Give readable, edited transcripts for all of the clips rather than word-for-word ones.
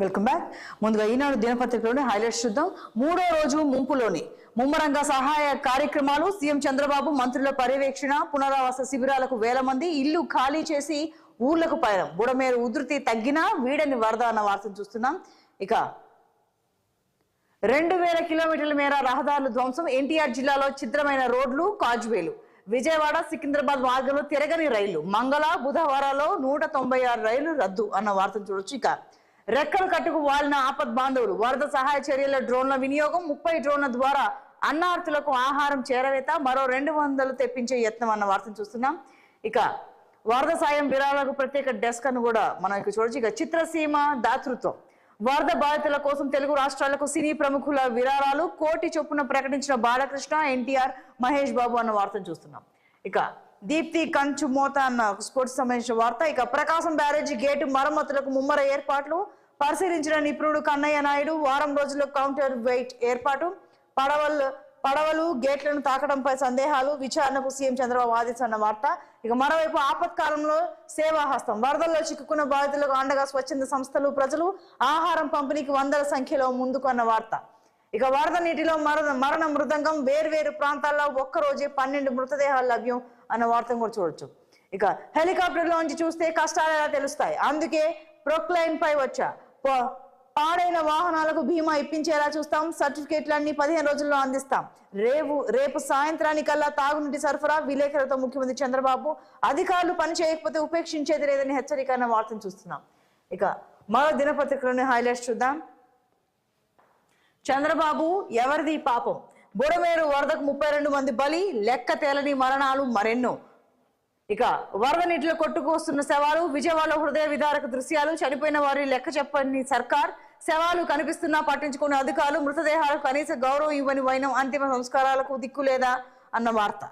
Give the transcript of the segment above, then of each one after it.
Welcome back. ముందుగా ఈనాడు దినపత్రికలోని highlights చూద్దాం. మూడో రోజు ముంపులోని ముమ్మరంగా సహాయ కార్యక్రమాలు. సీఎం చంద్రబాబు మంత్రుల పర్యవేక్షణ. పునరావాస శిబిరాలకు వేల మంది ఇల్లు ఖాళీ చేసి ఊర్లకు పయనం. బుడమేరు ఉధృతి తగ్గినా వీడని వరద అన్న వార్తను చూస్తున్నాం. ఇక 2000 కిలోమీటర్ల మేర రహదారులు ధ్వంసం. ఎన్టీఆర్ జిల్లాలో ఛిద్రమైన రోడ్లు, కాజ్వేలు. విజయవాడ సికింద్రాబాద్ మార్గంలో తిరగని రైళ్లు. మంగళ బుధవారాల్లో 196 రైళ్లు రద్దు అన్న వార్తను చూడొచ్చు. ఇక రెక్కలు కట్టుకు వాలిన ఆపద్ బాంధవులు. వరద సహాయ చర్యల డ్రోన్ల వినియోగం. 30 డ్రోన్ల ద్వారా అన్నార్తులకు ఆహారం చేరవేత. మరో 200 తెప్పించే యత్నం అన్న వార్తను చూస్తున్నాం. ఇక వరద సాయం విరాళాలకు ప్రత్యేక డెస్క్ అని కూడా మనం ఇక్కడ చూడొచ్చు. ఇక చిత్రసీమ దాతృత్వం. వరద బాధితుల కోసం తెలుగు రాష్ట్రాలకు సినీ ప్రముఖుల విరాళాలు. 1 కోటి చొప్పున ప్రకటించిన బాలకృష్ణ, ఎన్టీఆర్, మహేష్ బాబు అన్న వార్తను చూస్తున్నాం. ఇక దీప్తి కంచు మోత అన్న స్పోర్ట్స్ సంబంధించిన వార్త. ఇక ప్రకాశం బ్యారేజీ గేటు మరమ్మతులకు ముమ్మర ఏర్పాట్లు. పరిశీలించిన నిపుణుడు కన్నయ్య నాయుడు. వారం రోజుల్లో కౌంటర్ వెయిట్ ఏర్పాటు. పడవలు గేట్లను తాకడంపై సందేహాలు. విచారణకు సీఎం చంద్రబాబు ఆదేశం అన్న వార్త. ఇక మరోవైపు ఆపత్కాలంలో సేవాహస్తం. వరదల్లో చిక్కుకున్న బాధితులకు అండగా స్వచ్ఛంద సంస్థలు, ప్రజలు. ఆహారం పంపిణీకి వందల సంఖ్యలో ముందుకు అన్న వార్త. ఇక వరద నీటిలో మరణ మృదంగం. వేర్వేరు ప్రాంతాల్లో ఒక్కరోజే 12 మృతదేహాలు లభ్యం అన్న వార్తను కూడా చూడొచ్చు. ఇక హెలికాప్టర్లోంచి చూస్తే కష్టాలు ఎలా తెలుస్తాయి, అందుకే ప్రొక్లైన్ పై వచ్చా. పాడైన వాహనాలకు బీమా ఇప్పించేలా చూస్తాం. సర్టిఫికేట్లన్నీ 15 రోజుల్లో అందిస్తాం. రేపు సాయంత్రానికల్లా తాగునీటి సరఫరా. విలేకరులతో ముఖ్యమంత్రి చంద్రబాబు. అధికారులు పని చేయకపోతే ఉపేక్షించేది లేదని హెచ్చరిక అన్న వార్తను చూస్తున్నాం. ఇక మరో దినపత్రికలోని హైలైట్స్ చూద్దాం. చంద్రబాబు ఎవరిది పాపం. బుడమేరు వరదకు 32 మంది బలి. లెక్క తేలని మరణాలు మరెన్నో. ఇక వరద నీటిలో కొట్టుకొస్తున్న శవాలు. విజయవాడలో హృదయ విదారక దృశ్యాలు. చనిపోయిన వారి లెక్క చెప్పని సర్కార్. శవాలు కనిపిస్తున్నా పట్టించుకునే అధికారులు. మృతదేహాలకు కనీస గౌరవం ఇవ్వని వైనం. అంతిమ సంస్కారాలకు దిక్కు లేదా అన్న వార్త.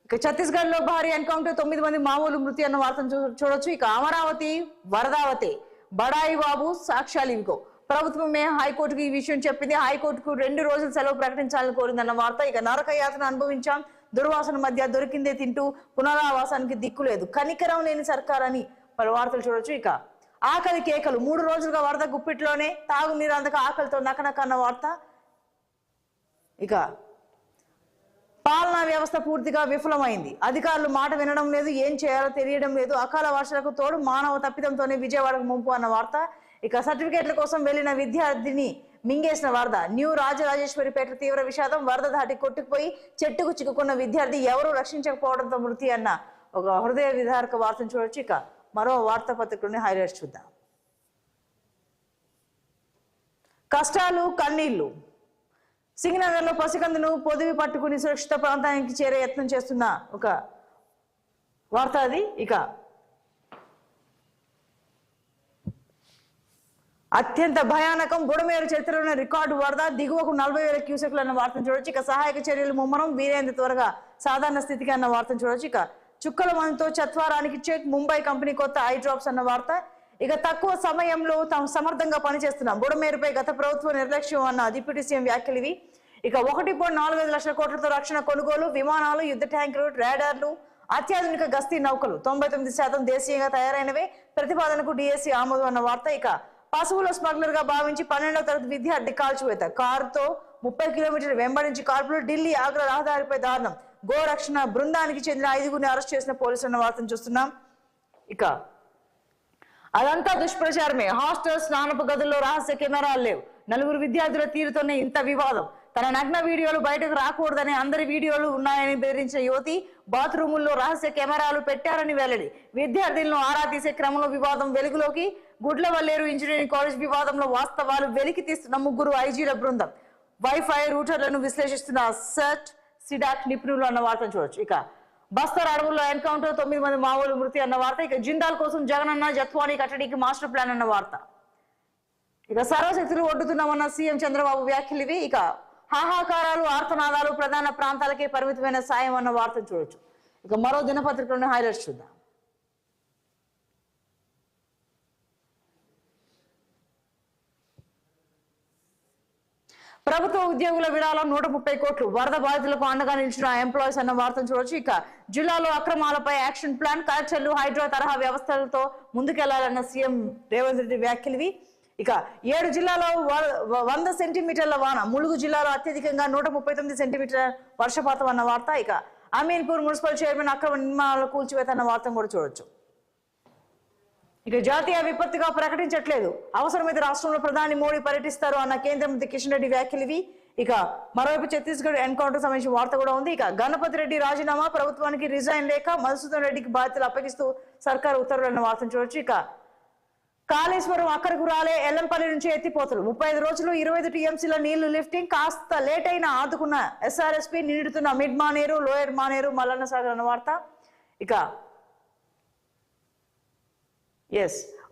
ఇక ఛత్తీస్గఢ్ లో భారీ ఎన్కౌంటర్. 9 మంది మామూలు మృతి అన్న వార్తను చూడొచ్చు. ఇక అమరావతి వరదావతి. బడాయి బాబు సాక్ష్యాలు ఇవిగో. ప్రభుత్వమే హైకోర్టుకు ఈ విషయం చెప్పింది. హైకోర్టుకు 2 రోజులు సెలవు ప్రకటించాలని కోరిందన్న వార్త. ఇక నరక యాతన అనుభవించాం. దుర్వాసన మధ్య దొరికిందే తింటూ పునరావాసానికి దిక్కు లేదు. కనికరం లేని సర్కార్ అని పలు వార్తలు చూడొచ్చు. ఇక ఆకలి కేకలు. 3 రోజులుగా వరద గుప్పిట్లోనే. తాగునీరు అందక ఆకలితో నకనక అన్న వార్త. ఇక పాలనా వ్యవస్థ పూర్తిగా విఫలమైంది. అధికారులు మాట వినడం లేదు. ఏం చేయాలో తెలియడం లేదు. అకాల వర్షాలకు తోడు మానవ తప్పిదంతోనే విజయవాడకు ముంపు అన్న వార్త. ఇక సర్టిఫికేట్ల కోసం వెళ్లిన విద్యార్థిని మింగేసిన వరద. న్యూ రాజరాజేశ్వరిపేట తీవ్ర విషాదం. వరద దాటి కొట్టుకుపోయి చెట్టుకు చిక్కుకున్న విద్యార్థి ఎవరూ రక్షించకపోవడంతో మృతి అన్న ఒక హృదయ విదారక వార్తను చూడొచ్చు. ఇక మరో వార్తాపత్రికలోని హైలైట్స్ చూద్దాం. కష్టాలు కన్నీళ్లు. సింగనగర్ లో పసికందును పొదివి పట్టుకుని సురక్షిత ప్రాంతానికి చేరే యత్నం చేస్తున్న ఒక వార్త అది. ఇక అత్యంత భయానకం. బుడమేరు చరిత్రలోని రికార్డు వరద. దిగువకు 40,000 క్యూసెక్లు అన్న వార్తను చూడొచ్చు. ఇక సహాయక చర్యలు ముమ్మరం. వీలైనంత త్వరగా సాధారణ స్థితికి అన్న వార్తను చూడొచ్చు. ఇక చుక్కల మందుతో చత్వారానికి చెక్. ముంబై కంపెనీ కొత్త ఐ డ్రాప్స్ అన్న వార్త. ఇక తక్కువ సమయంలో తాము సమర్థంగా పనిచేస్తున్నాం. బుడమేరుపై గత ప్రభుత్వ నిర్లక్ష్యం అన్న డిప్యూటీ సీఎం వ్యాఖ్యలు ఇవి. ఇక 1.45 లక్షల కోట్లతో రక్షణ కొనుగోలు. విమానాలు, యుద్ధ ట్యాంకులు, రాడార్లు, అత్యాధునిక గస్తీ నౌకలు. 99% దేశీయంగా తయారైనవే. ప్రతిపాదనకు డిఎస్సీ ఆమోదం అన్న వార్త. ఇక పశువుల స్మగ్లర్ గా భావించి 12వ తరగతి విద్యార్థి కాల్చివేత. కారుతో 30 కిలోమీటర్లు వెంబడించి కాల్పులు. ఢిల్లీ ఆగ్రా రహదారిపై దారుణం. గోరక్షణ బృందానికి చెందిన 5గురిని అరెస్ట్ చేసిన పోలీసులు అన్న వార్తను చూస్తున్నాం. ఇక అదంతా దుష్ప్రచారమే. హాస్టల్ స్నానపు గదుల్లో రహస్య కెమెరాలు లేవు. 4 విద్యార్థుల తీరుతోనే ఇంత వివాదం. తన నగ్న వీడియోలు బయటకు రాకూడదని అందరి వీడియోలు ఉన్నాయని బెదిరించిన యువతి. బాత్రూముల్లో రహస్య కెమెరాలు పెట్టారని వెల్లడి. విద్యార్థులను ఆరా తీసే క్రమంలో వివాదం వెలుగులోకి. గుడ్లవల్లేరు ఇంజనీరింగ్ కాలేజ్ వివాదంలో వాస్తవాలు వెలికి తీస్తున్న 3 ఐజీల బృందం. వైఫై రూటర్లను విశ్లేషిస్తున్న సెట్ సిడాక్ నిపుణులు అన్న వార్తను చూడొచ్చు. ఇక బస్తర్ అడవుల్లో ఎన్కౌంటర్. 9 మంది మావోలు మృతి అన్న వార్త. ఇక జిందాల్ కోసం జగనన్న జత్వానీ కట్టడికి మాస్టర్ ప్లాన్ అన్న వార్త. ఇక సర్వశక్తులు ఒడ్డుతున్నామన్న సీఎం చంద్రబాబు వ్యాఖ్యలు ఇవి. ఇక హాహాకారాలు, ఆర్తనాదాలు. ప్రధాన ప్రాంతాలకే పరిమితమైన సాయం అన్న వార్తను చూడొచ్చు. ఇక మరో దినపత్రికలోని హైలైట్స్ చూద్దాం. ప్రభుత్వ ఉద్యోగుల విరాళం 130 కోట్లు. వరద బాధితులకు అండగా నిలిచిన ఎంప్లాయీస్ అన్న వార్తను చూడొచ్చు. ఇక జిల్లాలో అక్రమాలపై యాక్షన్ ప్లాన్, కలెక్టర్లు హైడ్రా తరహా వ్యవస్థలతో ముందుకెళ్లాలన్న సీఎం రేవంత్ రెడ్డి వ్యాఖ్యలు. ఇక 7 జిల్లాలో 100 సెంటీమీటర్ల వాన. ములుగు జిల్లాలో అత్యధికంగా 139 సెంటీమీటర్ల వర్షపాతం అన్న వార్త. ఇక అమీన్పూర్ మున్సిపల్ చైర్మన్ అక్రమ నిర్మాణాల కూల్చివేత అన్న వార్తను కూడా చూడొచ్చు. ఇక జాతీయ విపత్తుగా ప్రకటించట్లేదు, అవసరమైతే రాష్ట్రంలో ప్రధాని మోడీ పర్యటిస్తారు అన్న కేంద్ర మంత్రి కిషన్ రెడ్డి వ్యాఖ్యలు. ఇక మరోవైపు ఛత్తీస్గఢ్ ఎన్కౌంటర్ సంబంధించిన వార్త కూడా ఉంది. ఇక గణపతి రెడ్డి రాజీనామా, ప్రభుత్వానికి రిజైన్ లేక మధుసూదన్ రెడ్డికి బాధ్యతలు అప్పగిస్తూ సర్కారు ఉత్తర్వులు అన్న వార్తను చూడొచ్చు. ఇక కాళేశ్వరం అక్కడకు రాలే, ఎల్లంపల్లి నుంచి ఎత్తిపోతలు. 35 రోజులు 25 టీఎంసీల నీళ్లు లిఫ్టింగ్. కాస్త లేట్ అయినా ఆదుకున్న ఎస్ఆర్ఎస్పీ, నిండుతున్న మిడ్ మానేరు, లోయర్ మానేరు, మల్లన్న సాగర్ అన్న వార్త. ఇక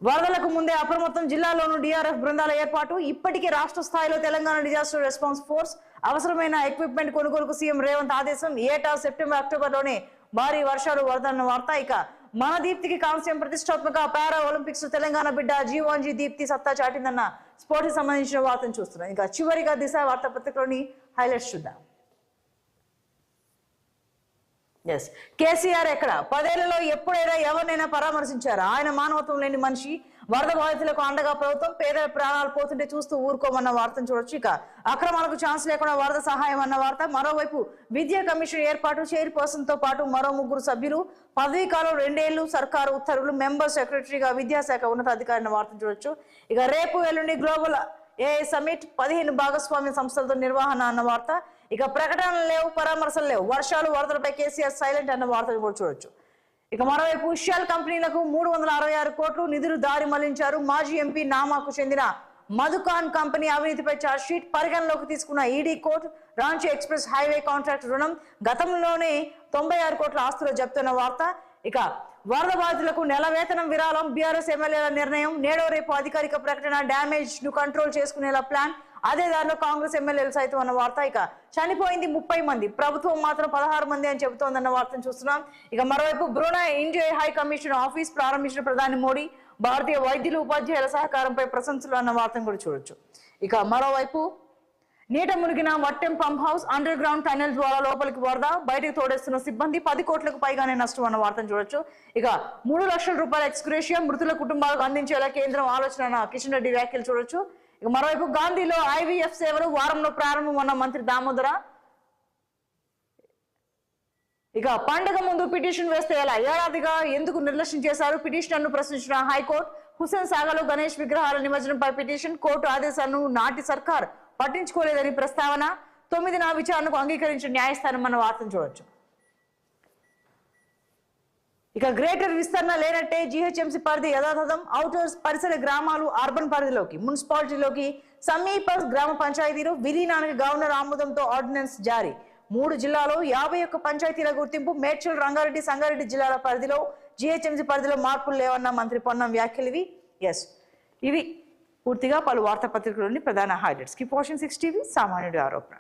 వరదలకు ముందే అప్రమత్తం, జిల్లాలోనూ డిఆర్ఎఫ్ బృందాల ఏర్పాటు. ఇప్పటికే రాష్ట్ర స్థాయిలో తెలంగాణ డిజాస్టర్ రెస్పాన్స్ ఫోర్స్ అవసరమైన ఎక్విప్మెంట్ కొనుగోలుకు సీఎం రేవంత్ ఆదేశం. ఏటా సెప్టెంబర్ అక్టోబర్లోనే భారీ వర్షాలు వరదన్న వార్త. ఇక మన దీప్తికి కాంస్యం, ప్రతిష్టాత్మక పారా ఒలింపిక్స్ తెలంగాణ బిడ్డ జీవాంజీ దీప్తి సత్తా చాటిందన్న స్పోర్ట్స్ సంబంధించిన వార్తను చూస్తున్నాం. ఇంకా చివరిగా దిశ వార్తాపత్రికలోని హైలైట్స్ చూద్దాం. కేసీఆర్ ఎక్కడ? 10 ఏళ్లలో ఎప్పుడైనా ఎవరినైనా పరామర్శించారా? ఆయన మానవత్వం లేని మనిషి. వరద బాధితులకు అండగా ప్రభుత్వం, పేదల ప్రాణాలు పోతుంటే చూస్తూ ఊరుకోమన్న వార్తను చూడొచ్చు. ఇక అక్రమాలకు ఛాన్స్ లేకుండా వరద సహాయం అన్న వార్త. మరోవైపు విద్యా కమిషన్ ఏర్పాటు, చైర్పర్సన్ తో పాటు మరో 3 సభ్యులు, పదవీ కాలం 2 ఏళ్లు, సర్కారు ఉత్తర్వులు, మెంబర్ సెక్రటరీగా విద్యాశాఖ ఉన్నతాధికారి అన్న వార్తను చూడొచ్చు. ఇక రేపు ఎల్లుండి గ్లోబల్ ఏఐ సమిట్, 15 భాగస్వామ్య సంస్థలతో నిర్వహణ అన్న వార్త. ఇక ప్రకటనలు లేవు, పరామర్శలు లేవు. వర్షాలు వరదలపై కేసీఆర్ సైలెంట్ అన్న వార్తను కూడా చూడొచ్చు. ఇక మరోవైపు షెల్ కంపెనీలకు 366 కోట్లు నిధులు దారి మళ్లించారు. మాజీ ఎంపీ నామాకు చెందిన మధుకాన్ కంపెనీ అవినీతిపై ఛార్జ్ షీట్ పరిగణలోకి తీసుకున్న ED court. Ranchi express highway contract రుణం గతంలోనే 96 కోట్ల ఆస్తులు జప్తున్న వార్త. ఇక వరద బాధితులకు నెల వేతనం విరాళం, బీఆర్ఎస్ ఎమ్మెల్యేల నిర్ణయం. నేడో రేపు అధికారిక ప్రకటన, డ్యామేజ్ ను కంట్రోల్ చేసుకునేలా ప్లాన్. అదే దారిలో కాంగ్రెస్ ఎమ్మెల్యేలు సైతం అన్న వార్త. ఇక చనిపోయింది 30 మంది, ప్రభుత్వం మాత్రం 16 మంది అని చెబుతోందన్న వార్తను చూస్తున్నాం. ఇక మరోవైపు Brunei India high commission office ప్రారంభించిన ప్రధాని మోడీ. భారతీయ వైద్యులు, ఉపాధ్యాయుల సహకారంపై ప్రశంసలు అన్న వార్తను కూడా చూడొచ్చు. ఇక మరోవైపు నీట మునిగిన Vattem pump house, under ground tunnel ద్వారా లోపలికి వరద, బయటకు తోడేస్తున్న సిబ్బంది, 10 కోట్లకు పైగానే నష్టం అన్న వార్తను చూడొచ్చు. ఇక 3 లక్షల రూపాయల ఎక్స్గ్రేషియా మృతుల కుటుంబాలకు అందించేలా కేంద్రం ఆలోచన అన్న కిషన్ రెడ్డి వ్యాఖ్యలు చూడొచ్చు. ఇక మరోవైపు గాంధీలో ఐవీఎఫ్ సేవలు వారంలో ప్రారంభం అన్న మంత్రి దామోదర. ఇక పండుగ ముందు పిటిషన్ వేస్తే ఎలా? ఏడాదిగా ఎందుకు నిర్లక్ష్యం చేశారు? పిటిషనర్ను ప్రశ్నించిన హైకోర్టు. హుస్సేన్ సాగర్లో గణేష్ విగ్రహాల నిమజ్జనంపై పిటిషన్, కోర్టు ఆదేశాలను నాటి సర్కార్ పట్టించుకోలేదని ప్రస్తావన. 9న విచారణకు అంగీకరించిన న్యాయస్థానం అన్న వార్తను చూడొచ్చు. ఇక గ్రేటర్ విస్తరణ లేనట్టే, జీహెచ్ఎంసీ పరిధి యథాతథం. ఔటర్స్ పరిసర గ్రామాలు అర్బన్ పరిధిలోకి, మున్సిపాలిటీలోకి, సమీప గ్రామ పంచాయతీలు విలీనానికి గవర్నర్ ఆమోదంతో ఆర్డినెన్స్ జారీ. 3 జిల్లాలో 51 పంచాయతీల గుర్తింపు. మేడ్చల్, రంగారెడ్డి, సంగారెడ్డి జిల్లాల పరిధిలో జీహెచ్ఎంసీ పరిధిలో మార్పులు లేవన్న మంత్రి పొన్నం వ్యాఖ్యలు. ఇవి పూర్తిగా పలు వార్తాపత్రికలోని ప్రధాన హైలైట్స్. కీప్ వాచింగ్ 6 టీవీ, సామాన్యుడి ఆరోపణ.